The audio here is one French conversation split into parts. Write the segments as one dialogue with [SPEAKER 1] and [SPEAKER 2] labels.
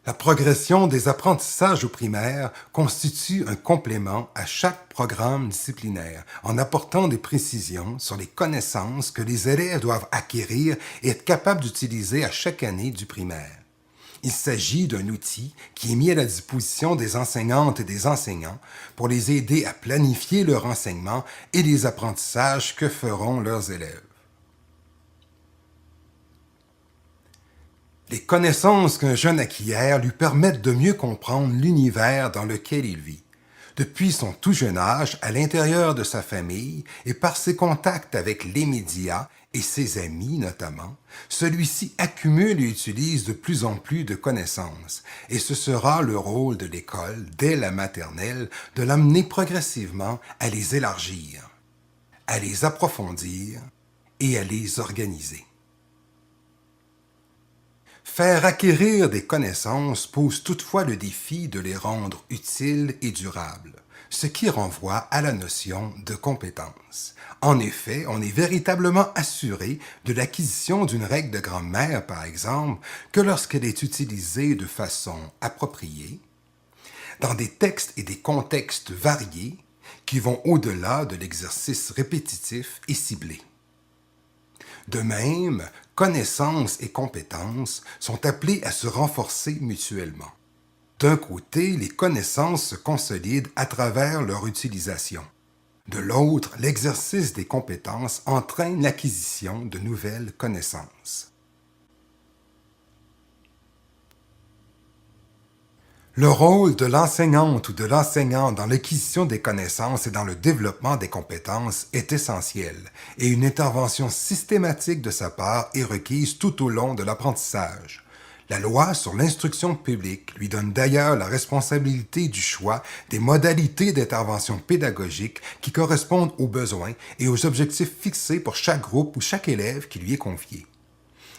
[SPEAKER 1] La progression des apprentissages au primaire constitue un complément à chaque programme disciplinaire en apportant des précisions sur les connaissances que les élèves doivent acquérir et être capables d'utiliser à chaque année du primaire. Il s'agit d'un outil qui est mis à la disposition des enseignantes et des enseignants pour les aider à planifier leur enseignement et les apprentissages que feront leurs élèves. Les connaissances qu'un jeune acquiert lui permettent de mieux comprendre l'univers dans lequel il vit. Depuis son tout jeune âge, à l'intérieur de sa famille et par ses contacts avec les médias et ses amis notamment, celui-ci accumule et utilise de plus en plus de connaissances, et ce sera le rôle de l'école, dès la maternelle, de l'amener progressivement à les élargir, à les approfondir et à les organiser. Faire acquérir des connaissances pose toutefois le défi de les rendre utiles et durables, ce qui renvoie à la notion de compétence. En effet, on est véritablement assuré de l'acquisition d'une règle de grammaire, par exemple, que lorsqu'elle est utilisée de façon appropriée, dans des textes et des contextes variés qui vont au-delà de l'exercice répétitif et ciblé. De même, connaissances et compétences sont appelées à se renforcer mutuellement. D'un côté, les connaissances se consolident à travers leur utilisation. De l'autre, l'exercice des compétences entraîne l'acquisition de nouvelles connaissances. Le rôle de l'enseignante ou de l'enseignant dans l'acquisition des connaissances et dans le développement des compétences est essentiel, et une intervention systématique de sa part est requise tout au long de l'apprentissage. La loi sur l'instruction publique lui donne d'ailleurs la responsabilité du choix des modalités d'intervention pédagogique qui correspondent aux besoins et aux objectifs fixés pour chaque groupe ou chaque élève qui lui est confié.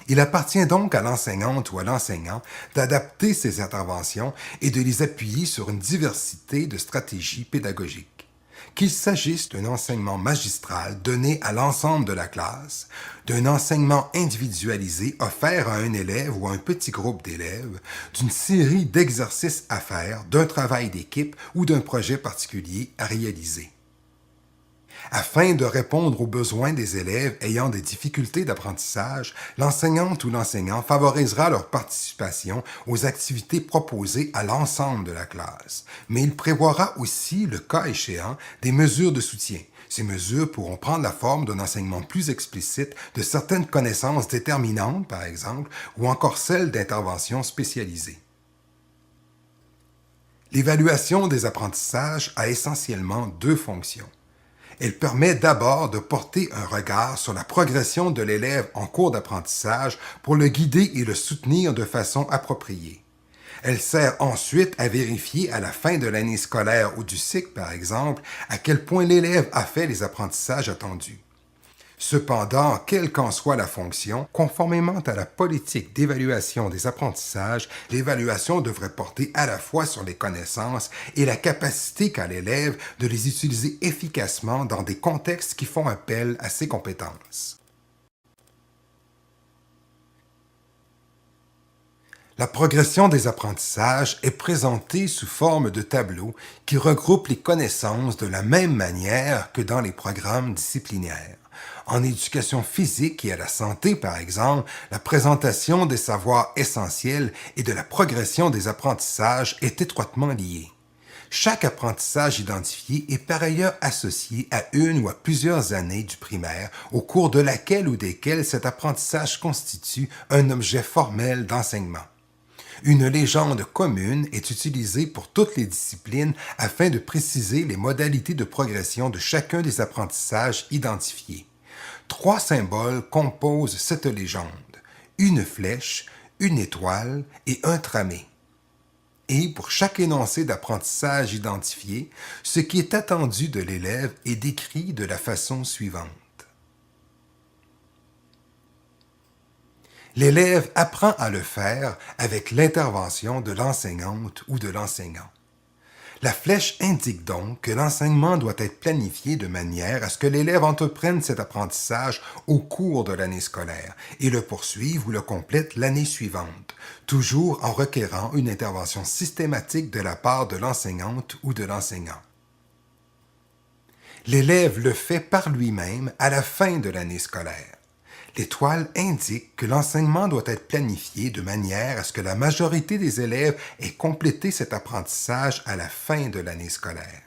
[SPEAKER 1] Il appartient donc à l'enseignante ou à l'enseignant d'adapter ses interventions et de les appuyer sur une diversité de stratégies pédagogiques. Qu'il s'agisse d'un enseignement magistral donné à l'ensemble de la classe, d'un enseignement individualisé offert à un élève ou à un petit groupe d'élèves, d'une série d'exercices à faire, d'un travail d'équipe ou d'un projet particulier à réaliser. Afin de répondre aux besoins des élèves ayant des difficultés d'apprentissage, l'enseignante ou l'enseignant favorisera leur participation aux activités proposées à l'ensemble de la classe, mais il prévoira aussi, le cas échéant, des mesures de soutien. Ces mesures pourront prendre la forme d'un enseignement plus explicite de certaines connaissances déterminantes, par exemple, ou encore celles d'interventions spécialisées. L'évaluation des apprentissages a essentiellement deux fonctions. Elle permet d'abord de porter un regard sur la progression de l'élève en cours d'apprentissage pour le guider et le soutenir de façon appropriée. Elle sert ensuite à vérifier à la fin de l'année scolaire ou du cycle, par exemple, à quel point l'élève a fait les apprentissages attendus. Cependant, quelle qu'en soit la fonction, conformément à la politique d'évaluation des apprentissages, l'évaluation devrait porter à la fois sur les connaissances et la capacité qu'a l'élève de les utiliser efficacement dans des contextes qui font appel à ses compétences. La progression des apprentissages est présentée sous forme de tableaux qui regroupent les connaissances de la même manière que dans les programmes disciplinaires. En éducation physique et à la santé, par exemple, la présentation des savoirs essentiels et de la progression des apprentissages est étroitement liée. Chaque apprentissage identifié est par ailleurs associé à une ou à plusieurs années du primaire, au cours de laquelle ou desquelles cet apprentissage constitue un objet formel d'enseignement. Une légende commune est utilisée pour toutes les disciplines afin de préciser les modalités de progression de chacun des apprentissages identifiés. Trois symboles composent cette légende: une flèche, une étoile et un tramé. Et pour chaque énoncé d'apprentissage identifié, ce qui est attendu de l'élève est décrit de la façon suivante. L'élève apprend à le faire avec l'intervention de l'enseignante ou de l'enseignant. La flèche indique donc que l'enseignement doit être planifié de manière à ce que l'élève entreprenne cet apprentissage au cours de l'année scolaire et le poursuive ou le complète l'année suivante, toujours en requérant une intervention systématique de la part de l'enseignante ou de l'enseignant. L'élève le fait par lui-même à la fin de l'année scolaire. L'étoile indique que l'enseignement doit être planifié de manière à ce que la majorité des élèves aient complété cet apprentissage à la fin de l'année scolaire.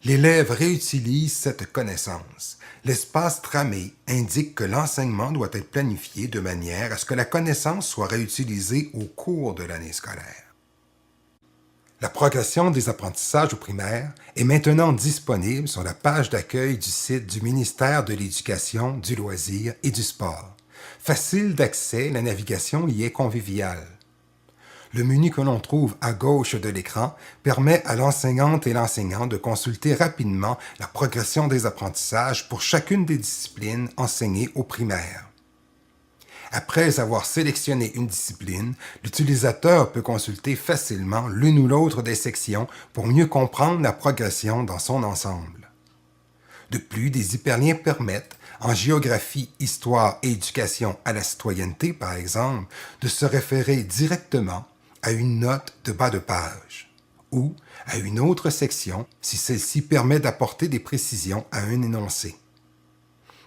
[SPEAKER 1] L'élève réutilise cette connaissance. L'espace tramé indique que l'enseignement doit être planifié de manière à ce que la connaissance soit réutilisée au cours de l'année scolaire. La progression des apprentissages au primaire est maintenant disponible sur la page d'accueil du site du ministère de l'Éducation, du Loisir et du Sport. Facile d'accès, la navigation y est conviviale. Le menu que l'on trouve à gauche de l'écran permet à l'enseignante et l'enseignant de consulter rapidement la progression des apprentissages pour chacune des disciplines enseignées au primaire. Après avoir sélectionné une discipline, l'utilisateur peut consulter facilement l'une ou l'autre des sections pour mieux comprendre la progression dans son ensemble. De plus, des hyperliens permettent, en géographie, histoire et éducation à la citoyenneté par exemple, de se référer directement à une note de bas de page ou à une autre section si celle-ci permet d'apporter des précisions à un énoncé.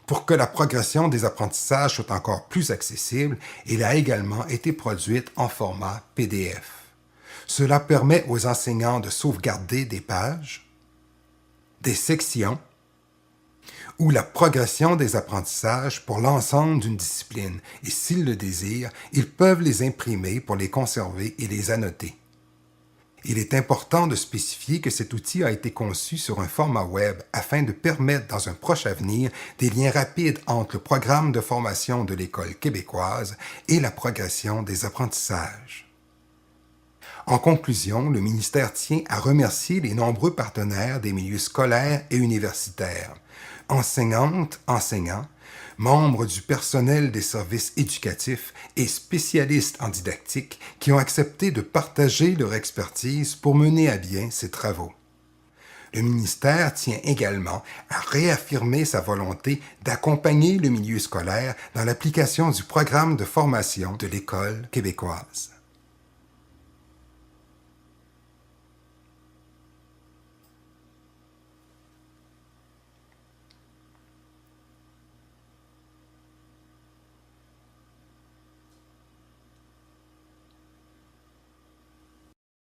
[SPEAKER 1] Pour que la progression des apprentissages soit encore plus accessible, elle a également été produite en format PDF. Cela permet aux enseignants de sauvegarder des pages, des sections ou la progression des apprentissages pour l'ensemble d'une discipline et s'ils le désirent, ils peuvent les imprimer pour les conserver et les annoter. Il est important de spécifier que cet outil a été conçu sur un format web afin de permettre dans un proche avenir des liens rapides entre le programme de formation de l'École québécoise et la progression des apprentissages. En conclusion, le ministère tient à remercier les nombreux partenaires des milieux scolaires et universitaires, enseignantes, enseignants, membres du personnel des services éducatifs et spécialistes en didactique qui ont accepté de partager leur expertise pour mener à bien ces travaux. Le ministère tient également à réaffirmer sa volonté d'accompagner le milieu scolaire dans l'application du programme de formation de l'École québécoise.